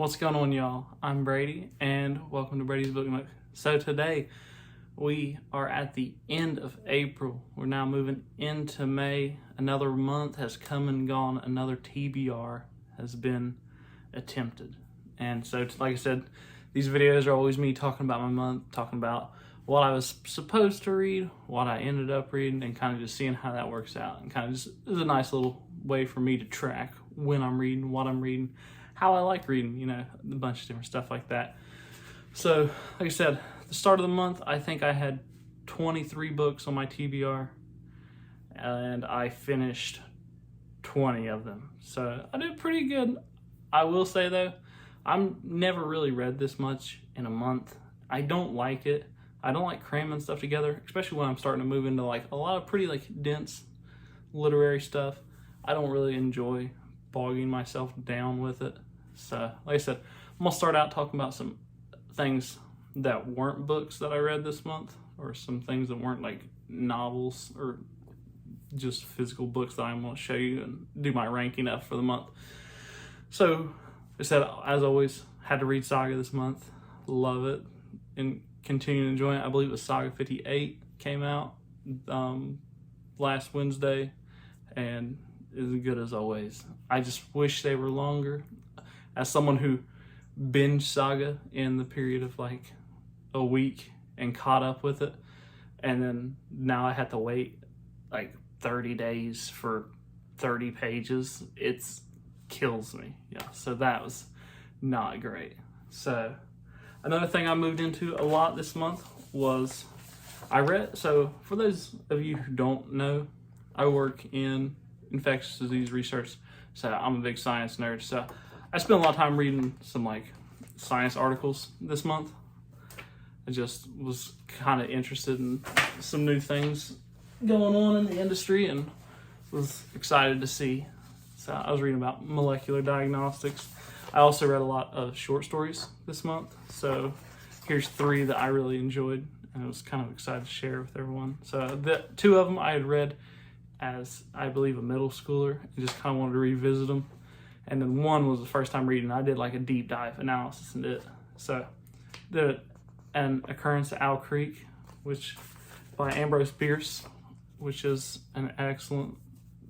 What's going on, y'all? I'm Brady, and welcome to Brady's Book Nook. So today, we are at the end of April. We're now moving into May. Another month has come and gone. Another TBR has been attempted. And so, like I said, these videos are always me talking about my month, talking about what I was supposed to read, what I ended up reading, and kind of just seeing how that works out. And kind of just is a nice little way for me to track when I'm reading, what I'm reading, how I like reading, you know, a bunch of different stuff like that. So, like I said, the start of the month, I think I had 23 books on my TBR, and I finished 20 of them. So I did pretty good. I will say though, I'm never really read this much in a month. I don't like it. I don't like cramming stuff together, especially when I'm starting to move into like a lot of pretty like dense literary stuff. I don't really enjoy bogging myself down with it. So, like I said, I'm gonna start out talking about some things that weren't books that I read this month, or some things that weren't like novels or just physical books that I'm gonna show you and do my ranking of for the month. So, like I said, as always, had to read Saga this month. Love it and continue to enjoy it. I believe it was Saga 58 came out last Wednesday, and is good as always. I just wish they were longer. As someone who binged Saga in the period of like a week and caught up with it, and then now I had to wait like 30 days for 30 pages, it kills me. Yeah, so that was not great. So another thing I moved into a lot this month was so for those of you who don't know, I work in infectious disease research, so I'm a big science nerd. So I spent a lot of time reading some like science articles this month. I just was kind of interested in some new things going on in the industry and was excited to see. So I was reading about molecular diagnostics. I also read a lot of short stories this month. So here's 3 that I really enjoyed and I was kind of excited to share with everyone. So the 2 of them I had read as, I believe, a middle schooler, and just kind of wanted to revisit them. And then 1 was the first time reading. I did like a deep dive analysis into it. So An Occurrence at Owl Creek, which by Ambrose Bierce, which is an excellent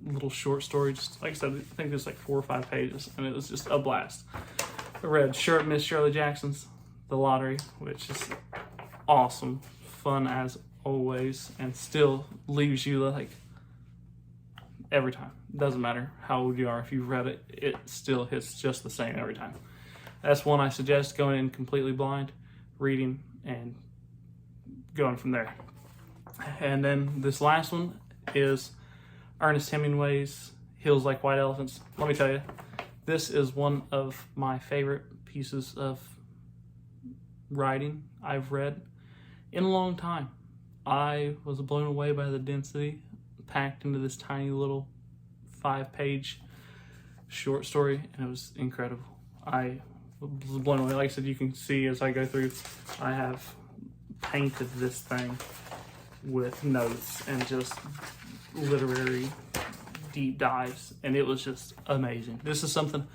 little short story. Just like I said, I think there's like 4 or 5 pages, and it was just a blast. I read Miss Shirley Jackson's The Lottery, which is awesome, fun as always, and still leaves you like every time. Doesn't matter how old you are, if you've read it, it still hits just the same every time. That's one I suggest going in completely blind, reading, and going from there. And then this last one is Ernest Hemingway's Hills Like White Elephants. Let me tell you, this is one of my favorite pieces of writing I've read in a long time. I was blown away by the density packed into this tiny little 5-page short story, and it was incredible. I was blown away. Like I said, you can see as I go through, I have painted this thing with notes and just literary deep dives, and it was just amazing. This is something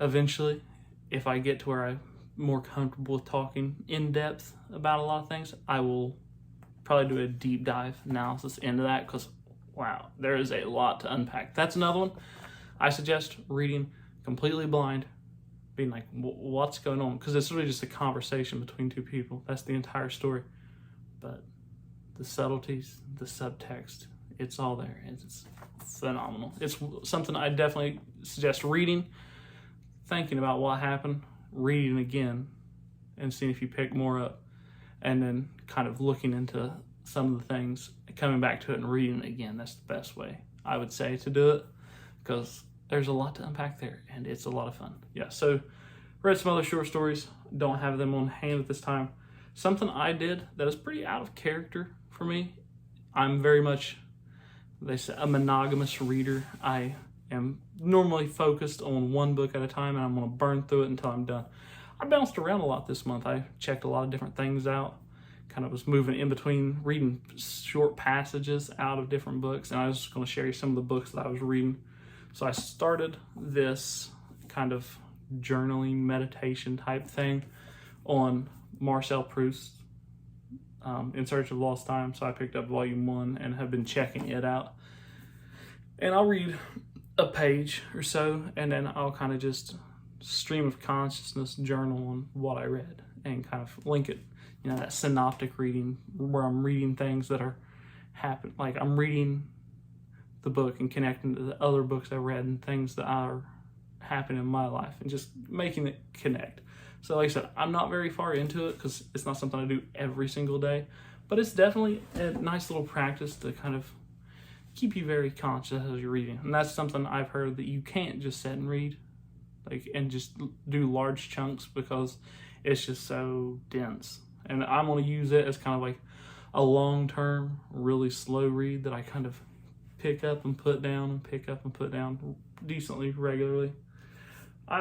eventually, if I get to where I'm more comfortable with talking in depth about a lot of things, I will probably do a deep dive analysis into that, because wow, there is a lot to unpack. That's another one I suggest reading completely blind, being like, what's going on? Because it's really just a conversation between 2 people. That's the entire story. But the subtleties, the subtext, it's all there. It's phenomenal. It's something I definitely suggest reading, thinking about what happened, reading again, and seeing if you pick more up, and then kind of looking into some of the things, coming back to it and reading it again. That's the best way, I would say, to do it, because there's a lot to unpack there, and it's a lot of fun. Yeah, so read some other short stories. Don't have them on hand at this time. Something I did that is pretty out of character for me. I'm very much, they say, a monogamous reader. I am normally focused on one book at a time, and I'm going to burn through it until I'm done. I bounced around a lot this month. I checked a lot of different things out. Kind of was moving in between, reading short passages out of different books, and I was just going to share you some of the books that I was reading. So I started this kind of journaling meditation type thing on Marcel Proust, In Search of Lost Time. So I picked up volume 1 and have been checking it out. And I'll read a page or so, and then I'll kind of just stream of consciousness journal on what I read and kind of link it, that synoptic reading where I'm reading things that are like I'm reading the book and connecting to the other books I read and things that are happening in my life and just making it connect. So like I said, I'm not very far into it because it's not something I do every single day, but it's definitely a nice little practice to kind of keep you very conscious as you're reading. And that's something I've heard, that you can't just sit and read and just do large chunks because it's just so dense. And I'm going to use it as kind of like a long-term, really slow read that I kind of pick up and put down and pick up and put down decently regularly. I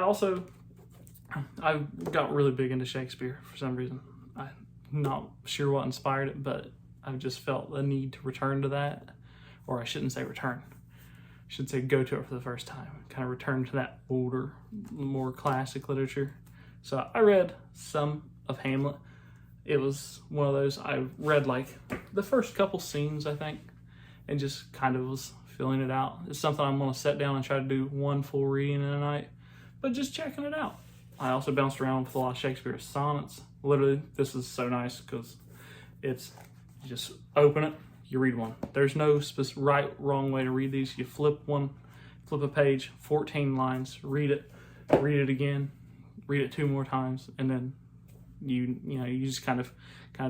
got really big into Shakespeare for some reason. I'm not sure what inspired it, but I've just felt the need to return to that. Or I shouldn't say return. I should say go to it for the first time. Kind of return to that older, more classic literature. So I read some of Hamlet. It was one of those, I read like the first couple scenes, I think, and just kind of was filling it out. It's something I'm going to sit down and try to do one full reading in a night, but just checking it out. I also bounced around with a lot of Shakespeare's sonnets. Literally, this is so nice because it's, you just open it, you read one. There's no right, wrong way to read these. You flip a page, 14 lines, read it again, read it 2 more times, and then you just kind of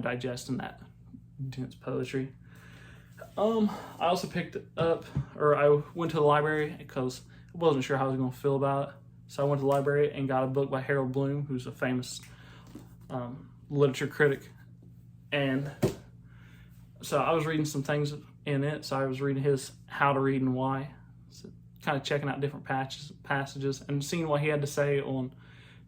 digesting that dense poetry. I also picked up, or I went to the library because I wasn't sure how I was going to feel about it. So I went to the library and got a book by Harold Bloom, who's a famous literature critic. And so I was reading some things in it. So I was reading his How to Read and Why. So kind of checking out different passages and seeing what he had to say on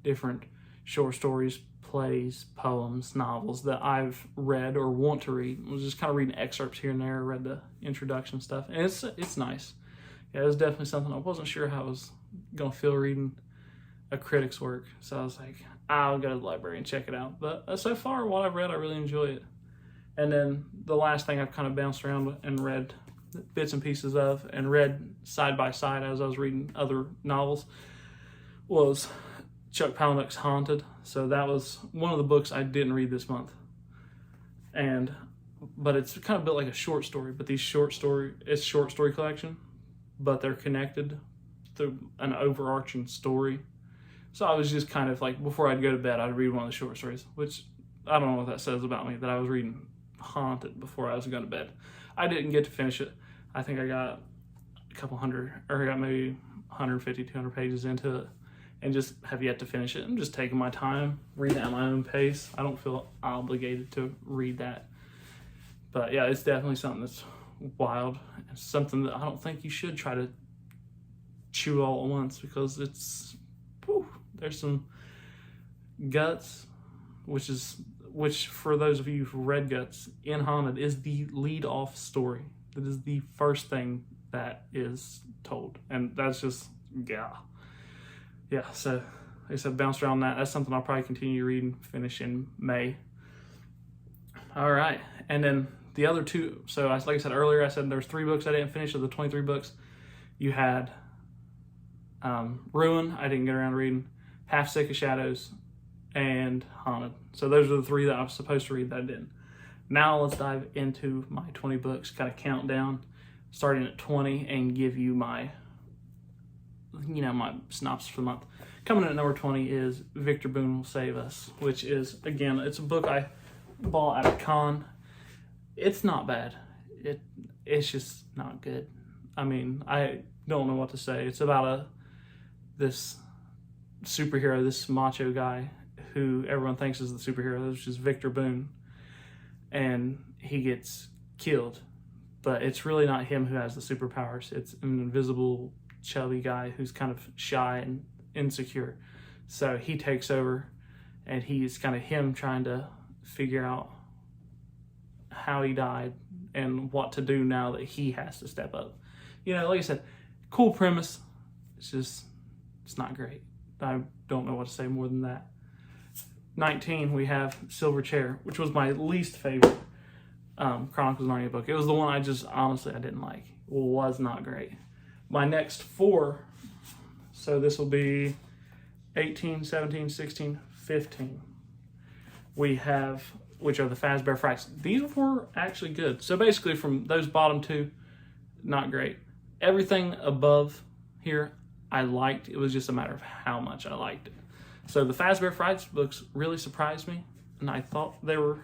different short stories, plays, poems, novels that I've read or want to read. I was just kind of reading excerpts here and there, read the introduction stuff. And it's nice. Yeah, it was definitely something I wasn't sure how I was going to feel reading a critic's work. So I was like, I'll go to the library and check it out. But so far, what I've read, I really enjoy it. And then the last thing I've kind of bounced around and read bits and pieces of and read side by side as I was reading other novels was Chuck Palahniuk's Haunted. So that was one of the books I didn't read this month. But it's kind of built like a short story, but it's short story collection, but they're connected through an overarching story. So I was just kind of like, before I'd go to bed, I'd read one of the short stories, which I don't know what that says about me, that I was reading Haunted before I was going to bed. I didn't get to finish it. I think I got I got maybe 150, 200 pages into it and just have yet to finish it. I'm just taking my time, reading at my own pace. I don't feel obligated to read that. But yeah, it's definitely something that's wild. It's something that I don't think you should try to chew all at once because there's some guts, which for those of you who read Guts, in Haunted is the lead-off story. That is the first thing that is told. And that's just, yeah. So like I said, bounced around that. That's something I'll probably continue reading, finish in May. All right. And then the other 2, so like I said earlier, I said there's 3 books I didn't finish of the 23 books. You had Ruin, I didn't get around to reading, Half Sick of Shadows, and Haunted. So those are the 3 that I was supposed to read that I didn't. Now let's dive into my 20 books, kind of count down, starting at 20, and give you my synopsis for the month. Coming in at number 20 is Victor Boone Will Save Us, which is, again, it's a book I bought at a con. It's not bad. It's just not good. I mean, I don't know what to say. It's about this superhero, this macho guy who everyone thinks is the superhero, which is Victor Boone, and he gets killed. But it's really not him who has the superpowers. It's an invisible, chubby guy who's kind of shy and insecure. So he takes over, and he's kind of him trying to figure out how he died and what to do now that he has to step up. Like I said, cool premise. It's not great. I don't know what to say more than that. 19, we have Silver Chair, which was my least favorite Chronicles of Narnia book. It was the one I didn't like. It was not great. My next 4, so this will be 18, 17, 16, 15. We have, which are the Fazbear Frights. These were actually good. So basically from those bottom 2, not great. Everything above here, I liked. It was just a matter of how much I liked it. So the Fazbear Frights books really surprised me, and I thought they were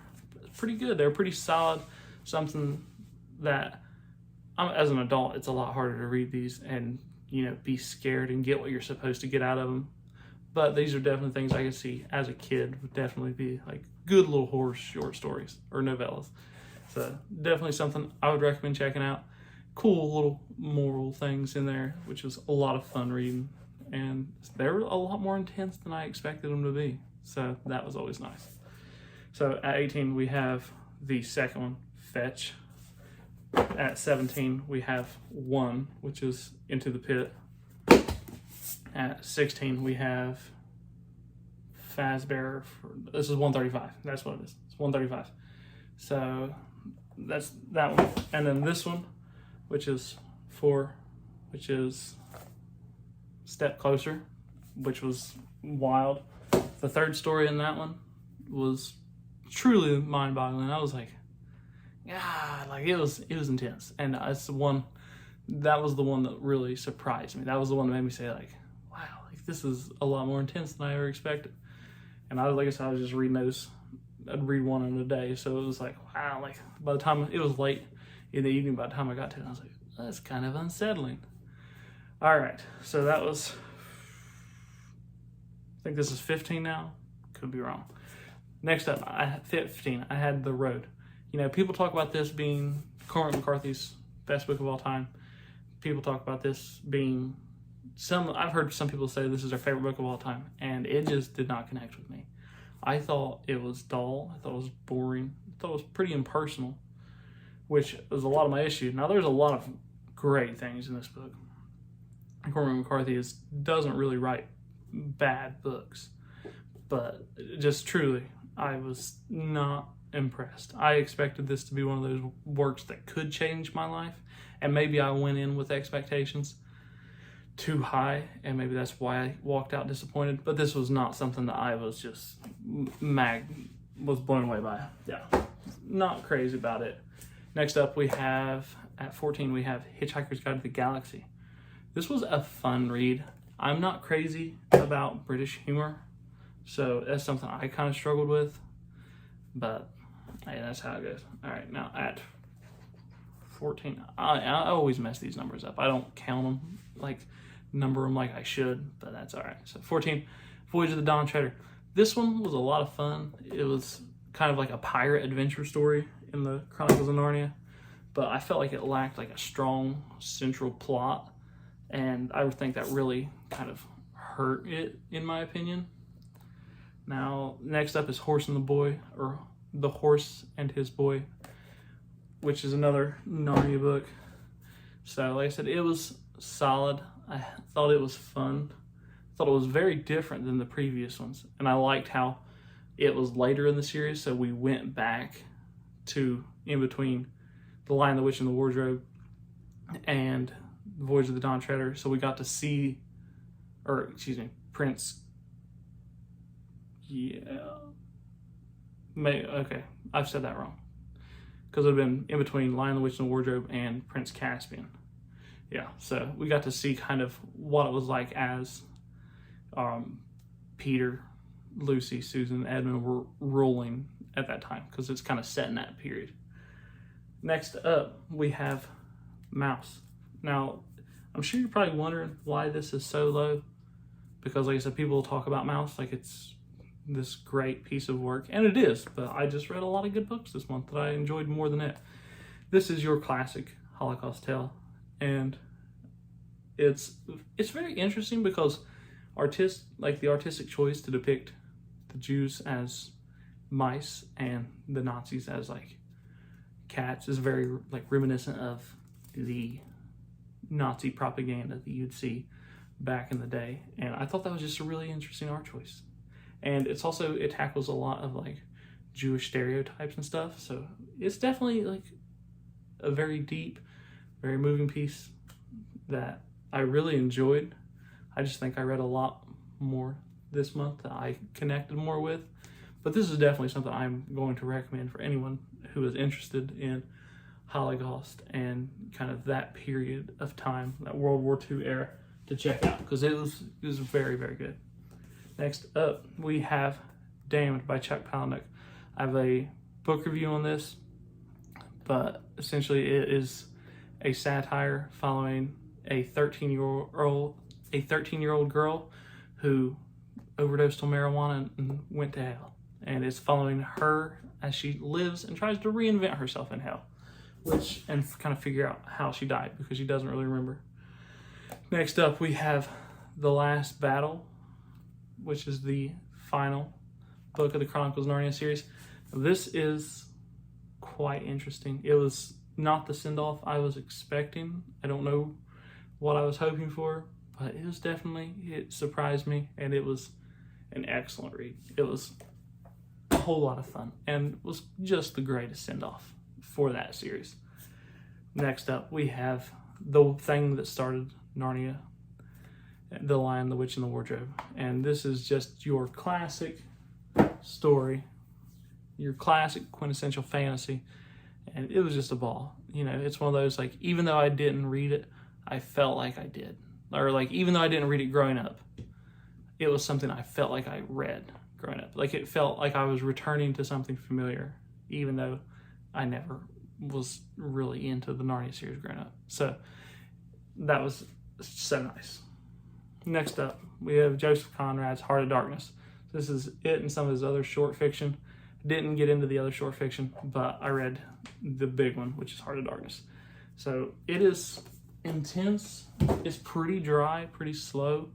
pretty good. They were pretty solid, something that, as an adult, it's a lot harder to read these and, be scared and get what you're supposed to get out of them. But these are definitely things I could see as a kid would definitely be like good little horror short stories or novellas. So definitely something I would recommend checking out. Cool little moral things in there, which was a lot of fun reading. And they were a lot more intense than I expected them to be. So that was always nice. So at 18, we have the second one, Fetch. At 17, we have 1, which is Into the Pit. At 16, we have Fazbear. This is 135. That's what it is. It's 135. So that's that one. And then this one, which is 4, which is Step Closer, which was wild. The third story in that one was truly mind-boggling. I was like, God, like it was intense. And it's the one, that was the one that really surprised me. That was the one that made me say like, wow, like this is a lot more intense than I ever expected. And I was just reading those. I'd read one in a day. So it was like, wow, like by the time it was late in the evening, by the time I got to it, I was like, that's kind of unsettling. All right, so that was, I think this is 15 now. Could be wrong. Next up, 15, I had The Road. People talk about this being Cormac McCarthy's best book of all time. People talk about this being I've heard some people say this is their favorite book of all time, and it just did not connect with me. I thought it was dull. I thought it was boring. I thought it was pretty impersonal, which was a lot of my issue. Now, there's a lot of great things in this book. Cormac McCarthy doesn't really write bad books, but just truly, I was not impressed. I expected this to be one of those works that could change my life, and maybe I went in with expectations too high, and maybe that's why I walked out disappointed. But this was not something that I was just was blown away by. Yeah, not crazy about it. Next up, we have at 14 we have Hitchhiker's Guide to the Galaxy. This was a fun read. I'm not crazy about British humor, so that's something I kind of struggled with. But hey, that's how it goes. All right, now at 14, I always mess these numbers up. I don't count them, number them like I should, but that's all right. So 14, Voyage of the Dawn Treader. This one was a lot of fun. It was kind of like a pirate adventure story in the Chronicles of Narnia, but I felt like it lacked a strong central plot, and I would think that really kind of hurt it, in my opinion. Now, next up is Horse and the Boy, or The Horse and His Boy, which is another Narnia book. So, like I said, it was solid. I thought it was fun. I thought it was very different than the previous ones. And I liked how it was later in the series, so we went back to in between The Lion, the Witch, and the Wardrobe and The Voyage of the Dawn Treader. So we got to see, Prince. Okay, I've said that wrong. Because it would have been in between Lion, the Witch, and the Wardrobe and Prince Caspian. Yeah, so we got to see kind of what it was like as Peter, Lucy, Susan, Edmund were ruling at that time, because it's kind of set in that period. Next up, we have Mouse. Now, I'm sure you're probably wondering why this is so low, because like I said, people talk about Mouse like it's this great piece of work, and it is, but I just read a lot of good books this month that I enjoyed more than it. This is your classic Holocaust tale, and it's very interesting because the artistic choice to depict the Jews as mice and the Nazis as cats is very reminiscent of the Nazi propaganda that you'd see back in the day. And I thought that was just a really interesting art choice. And it tackles a lot of like Jewish stereotypes and stuff. So it's definitely like a very deep, very moving piece that I really enjoyed. I just think I read a lot more this month that I connected more with. But this is definitely something I'm going to recommend for anyone who is interested in Holocaust and kind of that period of time, that World War II era, to check out, because it was very, very good. Next up, we have Damned by Chuck Palahniuk. I have a book review on this, but essentially it is a satire following a 13-year-old girl who overdosed on marijuana and went to hell. And it's following her as she lives and tries to reinvent herself in hell, and kind of figure out how she died, because she doesn't really remember. Next up, we have The Last Battle, which is the final book of the Chronicles of Narnia series. This is quite interesting. It was not the send-off I was expecting. I don't know what I was hoping for, but it surprised me, and it was an excellent read. It was a whole lot of fun, and was just the greatest send-off for that series. Next up, we have the thing that started Narnia, The Lion, the Witch, and the Wardrobe. And this is just your classic story, your classic quintessential fantasy. And it was just a ball. It's one of those, like, even though I didn't read it, I felt like I did. Or, like, even though I didn't read it growing up, it was something I felt like I read growing up. Like, it felt like I was returning to something familiar, even though I never was really into the Narnia series growing up. So that was so nice. Next up, we have Joseph Conrad's Heart of Darkness. This is it and some of his other short fiction. Didn't get into the other short fiction, but I read the big one, which is Heart of Darkness. So it is intense. It's pretty dry, pretty slow,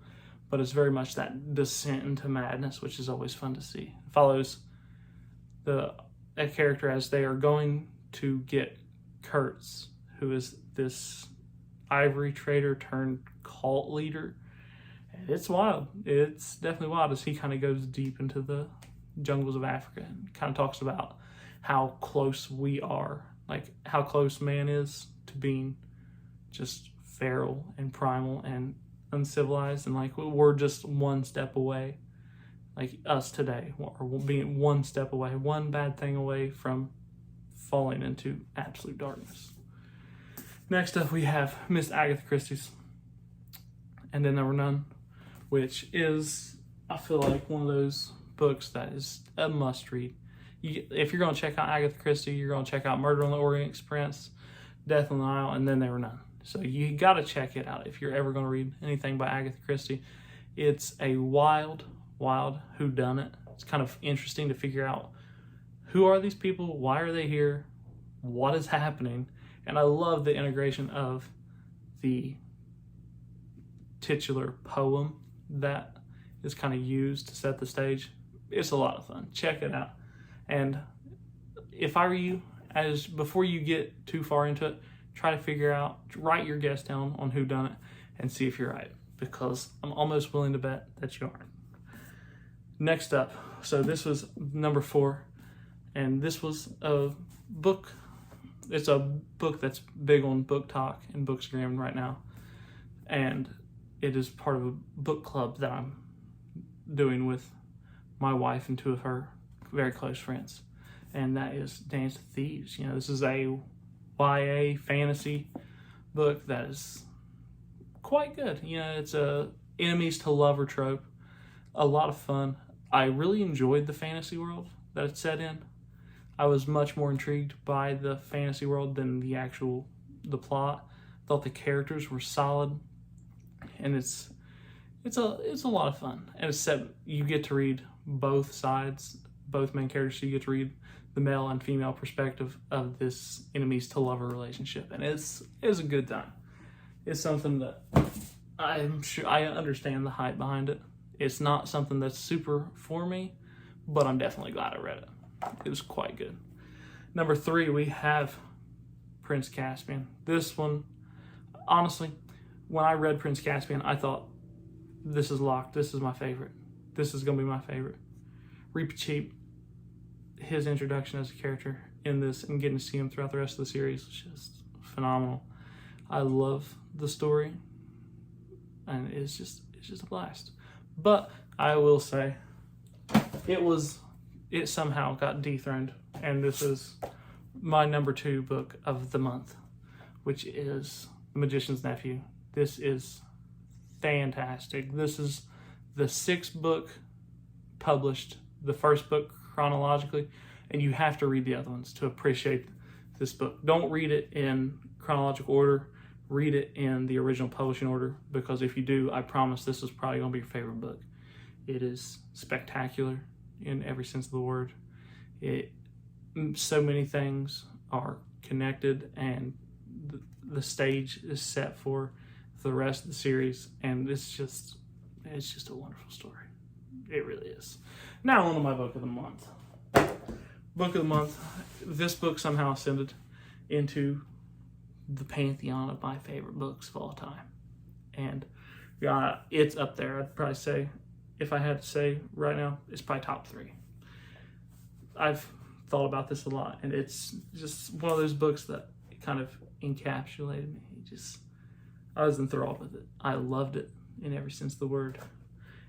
but it's very much that descent into madness, which is always fun to see. It follows a character as they are going to get Kurtz, who is this ivory trader turned cult leader. And it's wild. It's definitely wild as he kind of goes deep into the jungles of Africa and kind of talks about how close we are, like how close man is to being just feral and primal and uncivilized, and like we're just one step away, like us today, or being one step away, one bad thing away from falling into absolute darkness. Next up, we have Miss Agatha Christie's And Then There Were None, which is, I feel like, one of those books that is a must read. If you're going to check out Agatha Christie, you're going to check out Murder on the Orient Express, Death on the Nile, and Then There Were None. So you got to check it out if you're ever going to read anything by Agatha Christie. It's a wild whodunit. It's kind of interesting to figure out, who are these people? Why are they here? What is happening? And I love the integration of the titular poem that is kind of used to set the stage. It's a lot of fun. Check it out. And if I were you, before you get too far into it, try to write your guess down on who done it and see if you're right, because I'm almost willing to bet that you aren't. Next up, so this was number 4, and this was a book. It's a book that's big on Book Talk and Bookstagram right now, and it is part of a book club that I'm doing with my wife and 2 of her very close friends, and that is Dance with Thieves. This is a YA fantasy book that is quite good. It's a enemies to lover trope. A lot of fun. I really enjoyed the fantasy world that it's set in. I was much more intrigued by the fantasy world than the plot. I thought the characters were solid, and it's a lot of fun. And you get to read both sides, both main characters. So you get to read the male and female perspective of this enemies to lover relationship, and it's a good time. It's something that I'm sure I understand the hype behind it. It's not something that's super for me, but I'm definitely glad I read it. It was quite good. Number 3, we have Prince Caspian. This one, honestly, when I read Prince Caspian, I thought this is locked. This is my favorite. This is going to be my favorite. Reepicheep, his introduction as a character in this and getting to see him throughout the rest of the series is just phenomenal. I love the story, and it's just a blast. But I will say, it somehow got dethroned, and this is my number 2 book of the month, which is The Magician's Nephew. This is fantastic. This is the 6th book published, the first book chronologically, and you have to read the other ones to appreciate this book. Don't read it in chronological order. Read it in the original publishing order, because if you do, I promise this is probably going to be your favorite book. It is spectacular in every sense of the word. So many things are connected, and the stage is set for the rest of the series, and it's just a wonderful story. It really is. Now on to my book of the month. Book of the month. This book somehow ascended into the pantheon of my favorite books of all time, and it's up there. I'd probably say, if I had to say right now, it's probably top 3. I've thought about this a lot, and it's just one of those books that kind of encapsulated me. I was enthralled with it. I loved it in every sense of the word,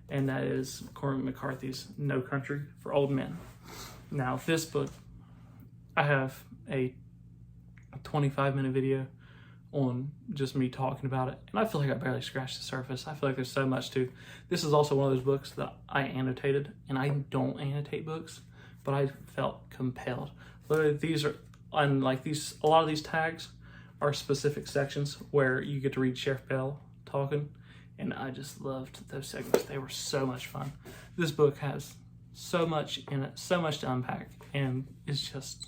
and that is Cormac McCarthy's No Country for Old Men. Now, this book, I have a 25-minute video on just me talking about it, and I feel like I barely scratched the surface. I feel like there's so much to. This is also one of those books that I annotated, and I don't annotate books, but I felt compelled. Literally, these are, unlike these, a lot of these tags are specific sections where you get to read Sheriff Bell talking, and I just loved those segments. They were so much fun. This book has so much in it, so much to unpack, and it's just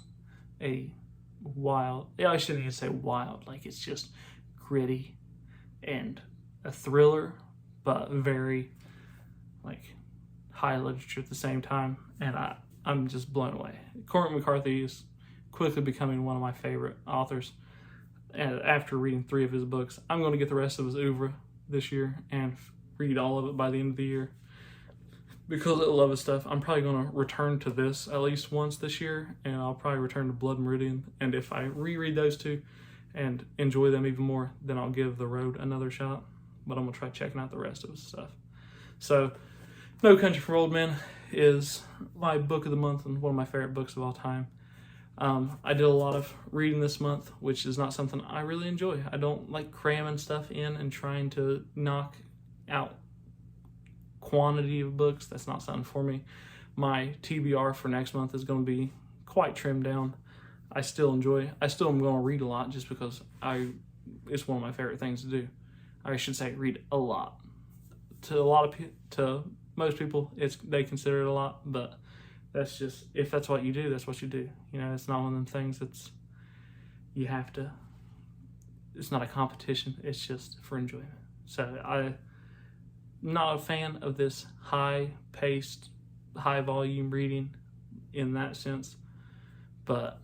a wild, I shouldn't even say wild, like it's just gritty and a thriller, but very like high literature at the same time, and I'm just blown away. Cormac McCarthy is quickly becoming one of my favorite authors, and after reading 3 of his books, I'm going to get the rest of his oeuvre this year and read all of it by the end of the year. Because I love his stuff, I'm probably going to return to this at least once this year, and I'll probably return to Blood Meridian, and if I reread those 2 and enjoy them even more, then I'll give The Road another shot, but I'm going to try checking out the rest of his stuff. So, No Country for Old Men is my book of the month and one of my favorite books of all time. I did a lot of reading this month, which is not something I really enjoy. I don't like cramming stuff in and trying to knock out quantity of books. That's not something for me. My TBR for next month is going to be quite trimmed down. I still am going to read a lot, just because it's one of my favorite things to do. I should say read a lot. To most people, they consider it a lot, but that's just, if that's what you do, that's what you do. You know, it's not one of them things that's, it's not a competition, it's just for enjoyment. So I'm not a fan of this high-paced, high-volume reading in that sense, but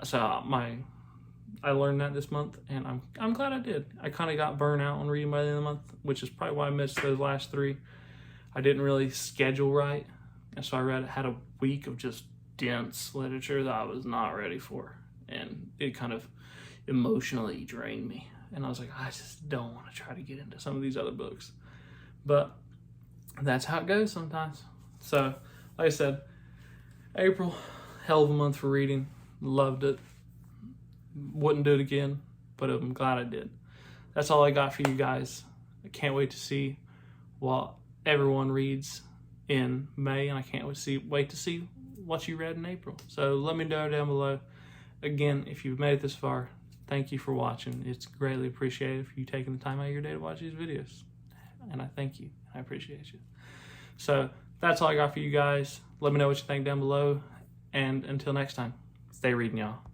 so I learned that this month, and I'm glad I did. I kind of got burnt out on reading by the end of the month, which is probably why I missed those last 3. I didn't really schedule right, and so I had a week of just dense literature that I was not ready for, and it kind of emotionally drained me. And I was like, I just don't want to try to get into some of these other books. But that's how it goes sometimes. So, like I said, April, hell of a month for reading. Loved it. Wouldn't do it again, but I'm glad I did. That's all I got for you guys. I can't wait to see what everyone reads in May, and I can't wait to see what you read in April. So let me know down below. Again, if you've made it this far, thank you for watching. It's greatly appreciated for you taking the time out of your day to watch these videos. And I thank you. I appreciate you. So that's all I got for you guys. Let me know what you think down below. And until next time, stay reading, y'all.